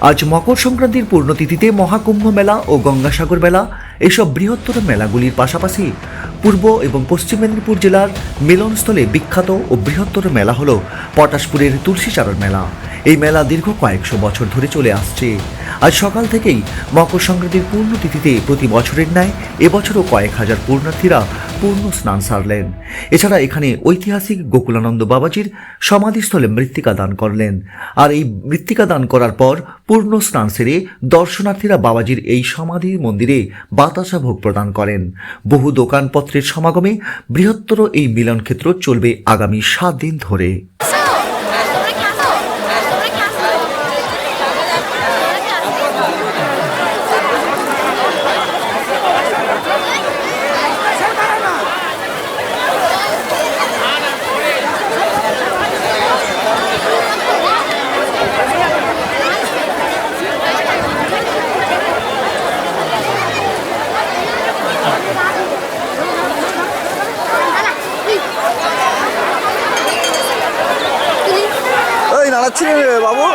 আজ মকর সংক্রান্তির পূর্ণতিথিতে মহাকুম্ভ মেলা ও গঙ্গাসাগর মেলা এইসব বৃহত্তর মেলাগুলির পাশাপাশি পূর্ব এবং পশ্চিম মেদিনীপুর জেলার মিলনস্থলে বিখ্যাত ও বৃহত্তর মেলা হল পটাশপুরের তুলসীচারণ মেলা। এই মেলা দীর্ঘ কয়েকশো বছর ধরে চলে আসছে। আজ সকাল থেকেই মকর সংক্রান্তির পূর্ণতিথিতে প্রতি বছরের ন্যায় এবছরও কয়েক হাজার পূর্ণার্থীরা পূর্ণ স্নান সারলেন। এছাড়া এখানে ঐতিহাসিক গোকুলানন্দ বাবাজির সমাধিস্থলে মৃত্তিকা দান করলেন। আর এই মৃত্তিকা দান করার পর পূর্ণ স্নান সেরে দর্শনার্থীরা বাবাজির এই সমাধি মন্দিরে বাতাসা ভোগ প্রদান করেন। বহু দোকানপত্রের সমাগমে বৃহত্তর এই মিলনক্ষেত্র চলবে আগামী 7 দিন ধরে। বাবু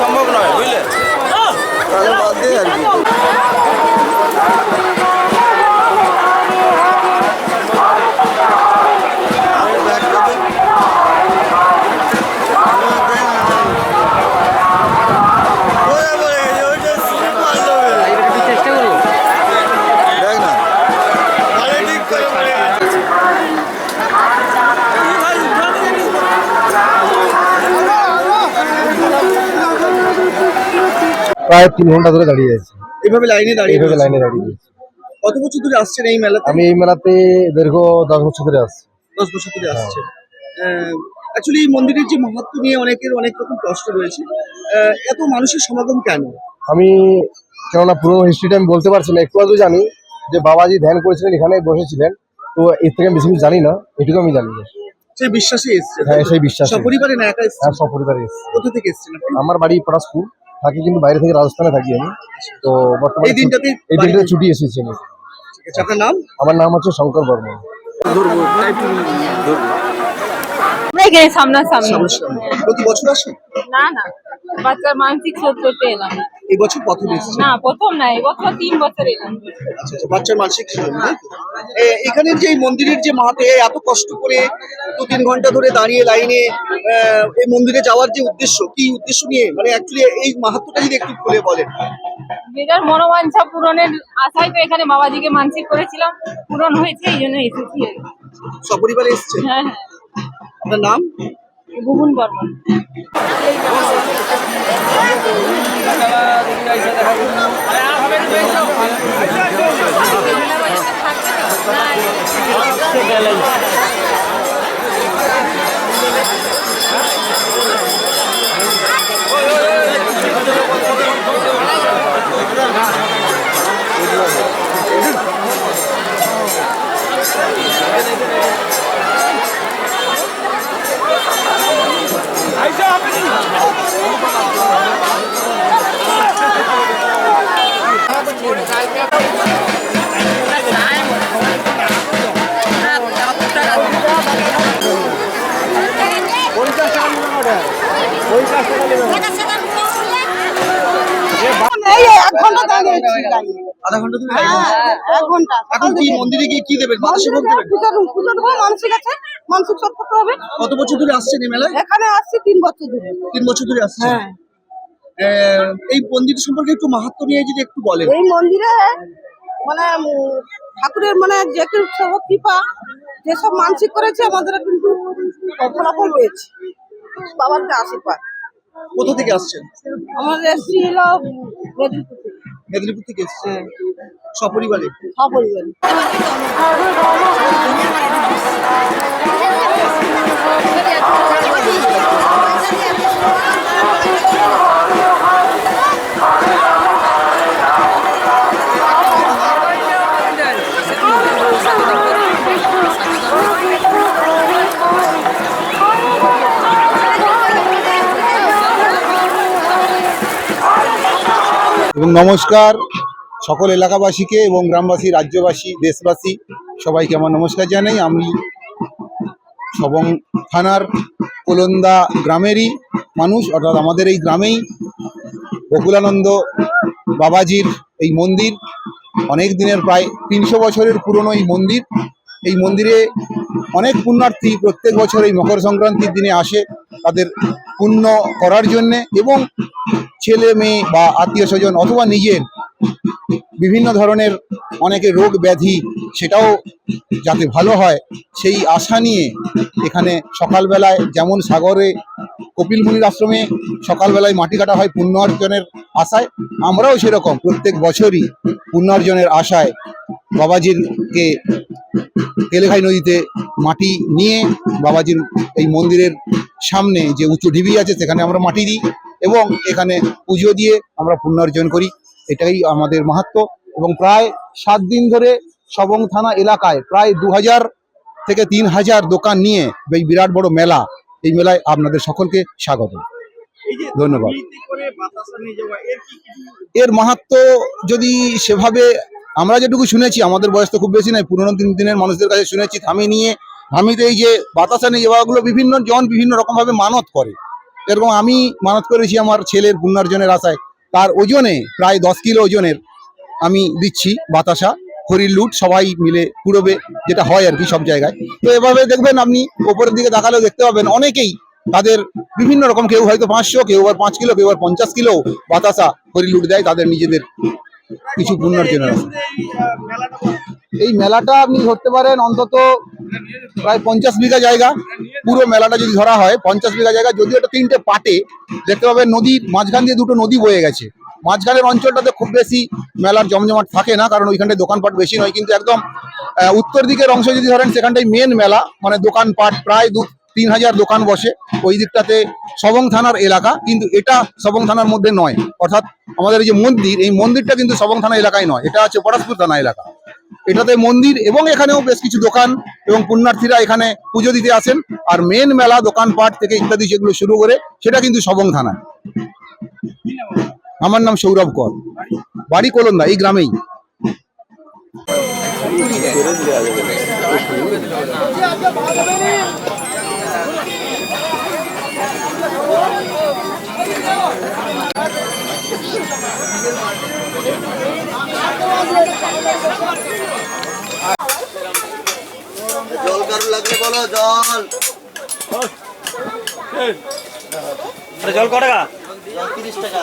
সম্ভব নয়, বুঝলে? তাহলে বাদ দিয়ে আর কি। প্রায় 3 ঘন্টা ধরে দাঁড়িয়ে আছে। এইভাবে লাইনে দাঁড়িয়ে আছে। কত বছর ধরে আসছেন এই মেলাতে? আমি এই মেলাতে দীর্ঘ 10 বছর ধরে আসছি। 10 বছর ধরে আসছেন। অ্যাকচুয়ালি এই মন্দিরের যে মাহাত্ম্য নিয়ে অনেকের অনেক রকম প্রশ্ন রয়েছে। এত মানুষের সমাগম কেন? আমি কেননা পুরো হিস্ট্রিটা আমি বলতে পারছি না, একটু আধটু জানি যে বাবাজি ধ্যান করেছিলেন, এখানে বসেছিলেন। তো এর থেকে বেশি কিছু জানি না, এটুকু আমি জানি। সেই বিশ্বাসে এসেছে? হ্যাঁ, সেই বিশ্বাস। সপরিবারে না একা এসেছেন? হ্যাঁ, সপরিবারে এসেছি। কোথা থেকে এসেছেন আপনি? আমার বাড়ি পটাশপুর, থাকি কিন্তু বাইরে থেকে রাজস্থানে থাকি আমি। তো বর্তমানে এই দিনটাতে ছুটি এসেছি আমি। ঠিক আছে, আপনার নাম? আমার নাম হচ্ছে শঙ্কর বর্মন। প্রতি বছর আসেন? না না, বাচ্চার মানসিক শোধ করতে এলাম। এই বছর প্রথম এসেছেন? না, প্রথম না, এই বছর 3 বছর এলাম। আচ্ছা আচ্ছা, বাচ্চার মানসিক শোধ। এখানের যে মন্দিরের যে মাহাত্ম্য, এত কষ্ট করে 2-3 ঘন্টা ধরে দাঁড়িয়ে লাইনে এই মন্দিরে যাওয়ার যে উদ্দেশ্য, কি উদ্দেশ্য নিয়ে, মানে অ্যাকচুয়ালি এই মাহাত্ম্যটা যদি একটু খুলে বলেন। নিজের মনোবাঞ্ছা পূরণের আশায় তো এখানে বাবাজিকে মানসিক করেছিলাম, পূরণ হয়েছে, এই জন্য এসেছি। সপরিবারে এসেছেন? হ্যাঁ হ্যাঁ। আপনার নাম? ভুবন বর্মন। আধা ঘন্টা ধরে লাইনে? 1 ঘন্টা। এখন কি মন্দিরে গিয়ে কি দেবেন? বাতাসা ভোগ দেবেন? পুজো দেবো, মানসিক আছে, মানসিক সব করতে হবে। কত বছর ধরে আসছেন এই মেলায়? এখানে আসছি 3 বছর ধরে। 3 বছর ধরে আসছেন? হ্যাঁ। এই মন্দির সম্পর্কে একটু মাহাত্ম্য নিয়ে যদি একটু বলেন। এই মন্দিরে মানে ঠাকুরের মানে যে সব কৃপা, যেসব মানসিক করেছে আমাদের কিন্তু ফলাফল পেয়েছি, বাবার যে আশীর্বাদ। কোথা থেকে আসছেন? আমাদের এসছি হলো মেদিনীপুর থেকে এসেছেন সপরিবারে? সপরিবারে। এবং নমস্কার সকল এলাকাবাসীকে এবং গ্রামবাসী, রাজ্যবাসী, দেশবাসী সবাইকে আমার নমস্কার জানাই। আমি সবং থানার কোলন্দা গ্রামেরই মানুষ, অর্থাৎ আমাদের এই গ্রামেই বকুলানন্দ বাবাজির এই মন্দির অনেক দিনের, প্রায় 300 বছরের পুরনো এই মন্দির। এই মন্দিরে অনেক পুণ্যার্থী প্রত্যেক বছর এই মকর সংক্রান্তির দিনে আসে তাদের পুণ্য করার জন্যে, এবং ছেলে মেয়ে বা আত্মীয় স্বজন অথবা নিজের বিভিন্ন ধরনের অনেকের রোগ ব্যাধি সেটাও যাতে ভালো হয় সেই আশা নিয়ে এখানে সকালবেলায়, যেমন সাগরে কপিল মুনির আশ্রমে সকালবেলায় মাটি কাটা হয় পুণ্য অর্জনের আশায়, আমরাও সেরকম প্রত্যেক বছরই পুণ্য অর্জনের আশায় বাবাজিরকে কেলেঘাই নদীতে মাটি নিয়ে বাবাজির এই মন্দিরের সামনে যে উঁচু ঢিবি আছে সেখানে আমরা মাটি দিই এবং এখানে পুজো দিয়ে আমরা পুণ্য অর্জন করি। এটাই আমাদের মাহাত্ম্য। এবং প্রায় 7 দিন ধরে সবং থানা এলাকায় প্রায় 2000 থেকে 3000 দোকান নিয়ে এই বিরাট বড় মেলা, এই মেলায় আপনাদের সকলকে স্বাগত, ধন্যবাদ। এর মাহাত্ম্য যদি সেভাবে আমরা যেটুকু শুনেছি, আমাদের বয়স তো খুব বেশি নয়, পুরোনো দিনের মানুষদের কাছে শুনেছি ধামিতে এই যে বাতাসা নিয়ে যাওয়াগুলো বিভিন্ন জন বিভিন্ন রকমভাবে মানত করে। এরকম আমি মানত করেছি আমার ছেলের পুণ্যার্জনের আশায়, তার ওজনে প্রায় 10 কিলো ওজনের আমি দিচ্ছি বাতাসা, হরির লুট সবাই মিলে কুড়োবে, যেটা হয় আর কি সব জায়গায়। তো এভাবে দেখবেন, আপনি ওপরের দিকে তাকালেও দেখতে পাবেন অনেকেই তাদের বিভিন্ন রকম, কেউ হয়তো 500, কেউ আবার 5 কিলো, কেউ আবার 50 কিলো বাতাসা হরি লুট দেয় তাদের নিজেদের কিছু পুণ্যার্জনের আশায়। এই মেলাটা আপনি ধরতে পারেন অন্তত প্রায় 50 বিঘা জায়গা। পুরো মেলাটা যদি ধরা হয় 50 বিঘা জায়গা, যদিও এটা 3টে পার্টে, দেখতে পাবেন নদীর মাঝখান দিয়ে 2টো নদী বয়ে গেছে। মাঝখানের অঞ্চলটাতে খুব বেশি মেলার জমজমাট থাকে না, কারণ ওইখানটায় দোকানপাট বেশি নয়। কিন্তু একদম উত্তর দিকের অংশ যদি ধরেন, সেখানটাই মেন মেলা, মানে দোকানপাট প্রায় 2-3 হাজার দোকান বসে। ওই দিকটাতে সবং থানার এলাকা, কিন্তু এটা সবং থানার মধ্যে নয়। অর্থাৎ আমাদের এই যে মন্দির, এই মন্দিরটা কিন্তু সবং থানা এলাকায় নয়, এটা হচ্ছে পরাশপুর থানা এলাকা। এটাতে মন্দির এবং এখানেও বেশ কিছু দোকান এবং পুণ্যার্থীরা এখানে পুজো দিতে আসেন। আর মেন মেলা দোকানপাট থেকে ইত্যাদি যেগুলো শুরু করে, সেটা কিন্তু সবং থানায়। আমার নাম সৌরভ কর, বাড়ি কোলন্দা, এই গ্রামেই। জল কারো লাগলে বলো, জল জল কত টাকা? 30 টাকা।